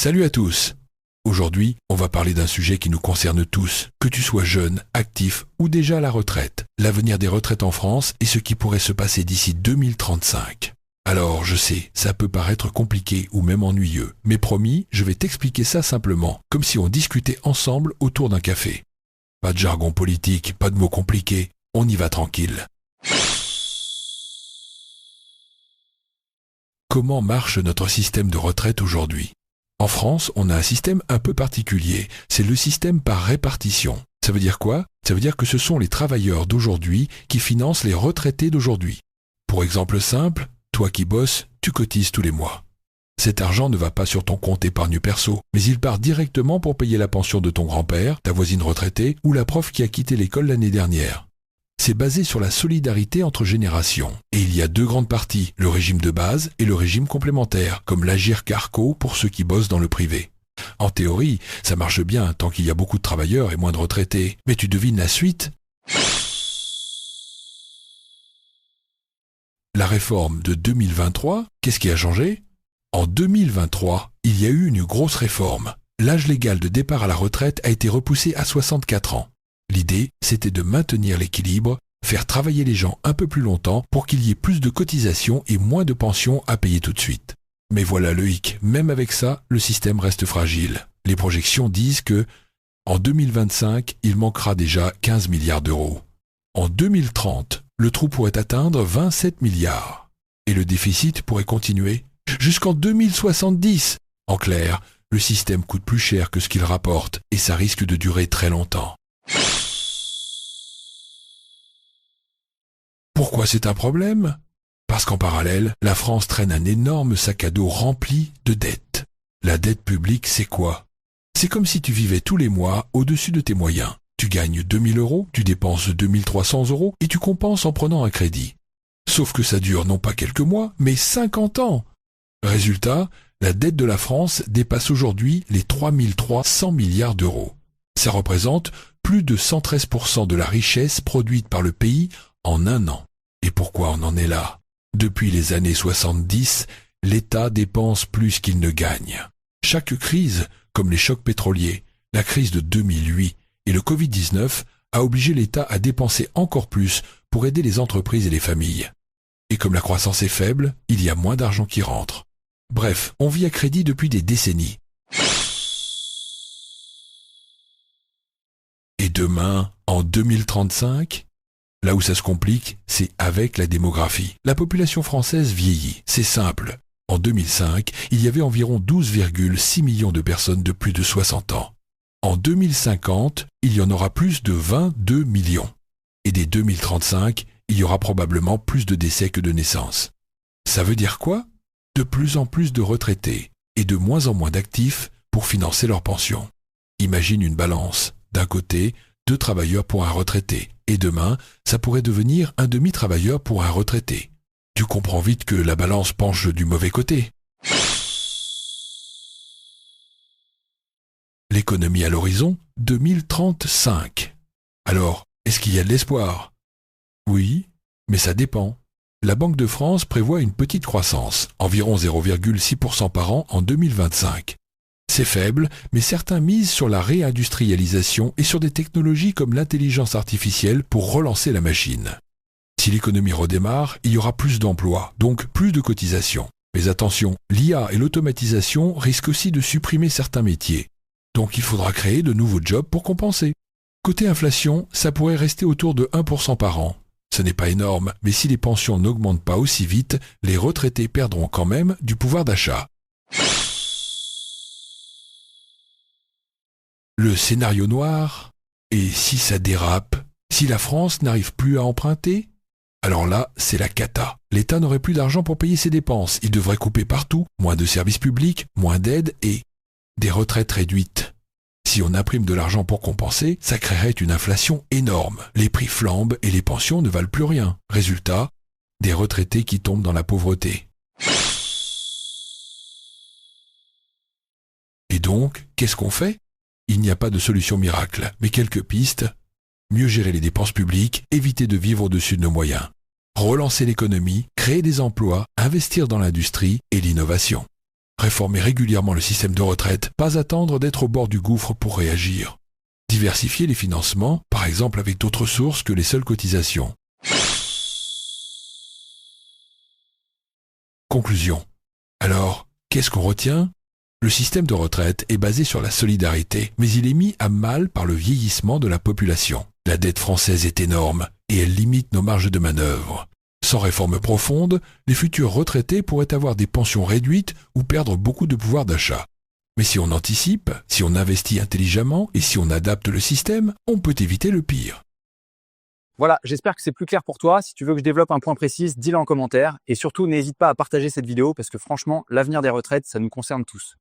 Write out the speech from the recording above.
Salut à tous. Aujourd'hui, on va parler d'un sujet qui nous concerne tous, que tu sois jeune, actif ou déjà à la retraite. L'avenir des retraites en France et ce qui pourrait se passer d'ici 2035. Alors, je sais, ça peut paraître compliqué ou même ennuyeux, mais promis, je vais t'expliquer ça simplement, comme si on discutait ensemble autour d'un café. Pas de jargon politique, pas de mots compliqués, on y va tranquille. Comment marche notre système de retraite aujourd'hui ? En France, on a un système un peu particulier, c'est le système par répartition. Ça veut dire quoi ? Ça veut dire que ce sont les travailleurs d'aujourd'hui qui financent les retraités d'aujourd'hui. Pour exemple simple, toi qui bosses, tu cotises tous les mois. Cet argent ne va pas sur ton compte épargne perso, mais il part directement pour payer la pension de ton grand-père, ta voisine retraitée ou la prof qui a quitté l'école l'année dernière. C'est basé sur la solidarité entre générations. Et il y a deux grandes parties, le régime de base et le régime complémentaire, comme l'Agirc-Arrco pour ceux qui bossent dans le privé. En théorie, ça marche bien tant qu'il y a beaucoup de travailleurs et moins de retraités. Mais tu devines la suite ? La réforme de 2023, qu'est-ce qui a changé ? En 2023, il y a eu une grosse réforme. L'âge légal de départ à la retraite a été repoussé à 64 ans. L'idée, c'était de maintenir l'équilibre, faire travailler les gens un peu plus longtemps pour qu'il y ait plus de cotisations et moins de pensions à payer tout de suite. Mais voilà le hic, même avec ça, le système reste fragile. Les projections disent que, en 2025, il manquera déjà 15 milliards d'euros. En 2030, le trou pourrait atteindre 27 milliards. Et le déficit pourrait continuer jusqu'en 2070. En clair, le système coûte plus cher que ce qu'il rapporte et ça risque de durer très longtemps. Pourquoi c'est un problème ? Parce qu'en parallèle, la France traîne un énorme sac à dos rempli de dettes. La dette publique, c'est quoi ? C'est comme si tu vivais tous les mois au-dessus de tes moyens. Tu gagnes 2000 euros, tu dépenses 2300 euros et tu compenses en prenant un crédit. Sauf que ça dure non pas quelques mois, mais 50 ans. Résultat, la dette de la France dépasse aujourd'hui les 3300 milliards d'euros. Ça représente plus de 113% de la richesse produite par le pays en un an. Et pourquoi on en est là ? Depuis les années 70, l'État dépense plus qu'il ne gagne. Chaque crise, comme les chocs pétroliers, la crise de 2008 et le Covid-19, a obligé l'État à dépenser encore plus pour aider les entreprises et les familles. Et comme la croissance est faible, il y a moins d'argent qui rentre. Bref, on vit à crédit depuis des décennies. Et demain, en 2035 ? Là où ça se complique, c'est avec la démographie. La population française vieillit, c'est simple. En 2005, il y avait environ 12,6 millions de personnes de plus de 60 ans. En 2050, il y en aura plus de 22 millions. Et dès 2035, il y aura probablement plus de décès que de naissances. Ça veut dire quoi ? De plus en plus de retraités et de moins en moins d'actifs pour financer leur pension. Imagine une balance. D'un côté, 2 travailleurs pour un retraité. Et demain, ça pourrait devenir un demi-travailleur pour un retraité. Tu comprends vite que la balance penche du mauvais côté. L'économie à l'horizon, 2035. Alors, est-ce qu'il y a de l'espoir ? Oui, mais ça dépend. La Banque de France prévoit une petite croissance, environ 0,6% par an en 2025. C'est faible, mais certains misent sur la réindustrialisation et sur des technologies comme l'intelligence artificielle pour relancer la machine. Si l'économie redémarre, il y aura plus d'emplois, donc plus de cotisations. Mais attention, l'IA et l'automatisation risquent aussi de supprimer certains métiers. Donc il faudra créer de nouveaux jobs pour compenser. Côté inflation, ça pourrait rester autour de 1% par an. Ce n'est pas énorme, mais si les pensions n'augmentent pas aussi vite, les retraités perdront quand même du pouvoir d'achat. Le scénario noir, et si ça dérape, si la France n'arrive plus à emprunter ? Alors là, c'est la cata. L'État n'aurait plus d'argent pour payer ses dépenses, il devrait couper partout, moins de services publics, moins d'aides et des retraites réduites. Si on imprime de l'argent pour compenser, ça créerait une inflation énorme. Les prix flambent et les pensions ne valent plus rien. Résultat, des retraités qui tombent dans la pauvreté. Et donc, qu'est-ce qu'on fait ? Il n'y a pas de solution miracle, mais quelques pistes. Mieux gérer les dépenses publiques, éviter de vivre au-dessus de nos moyens. Relancer l'économie, créer des emplois, investir dans l'industrie et l'innovation. Réformer régulièrement le système de retraite, pas attendre d'être au bord du gouffre pour réagir. Diversifier les financements, par exemple avec d'autres sources que les seules cotisations. Conclusion. Alors, qu'est-ce qu'on retient ? Le système de retraite est basé sur la solidarité, mais il est mis à mal par le vieillissement de la population. La dette française est énorme et elle limite nos marges de manœuvre. Sans réforme profonde, les futurs retraités pourraient avoir des pensions réduites ou perdre beaucoup de pouvoir d'achat. Mais si on anticipe, si on investit intelligemment et si on adapte le système, on peut éviter le pire. Voilà, j'espère que c'est plus clair pour toi. Si tu veux que je développe un point précis, dis-le en commentaire. Et surtout, n'hésite pas à partager cette vidéo parce que franchement, l'avenir des retraites, ça nous concerne tous.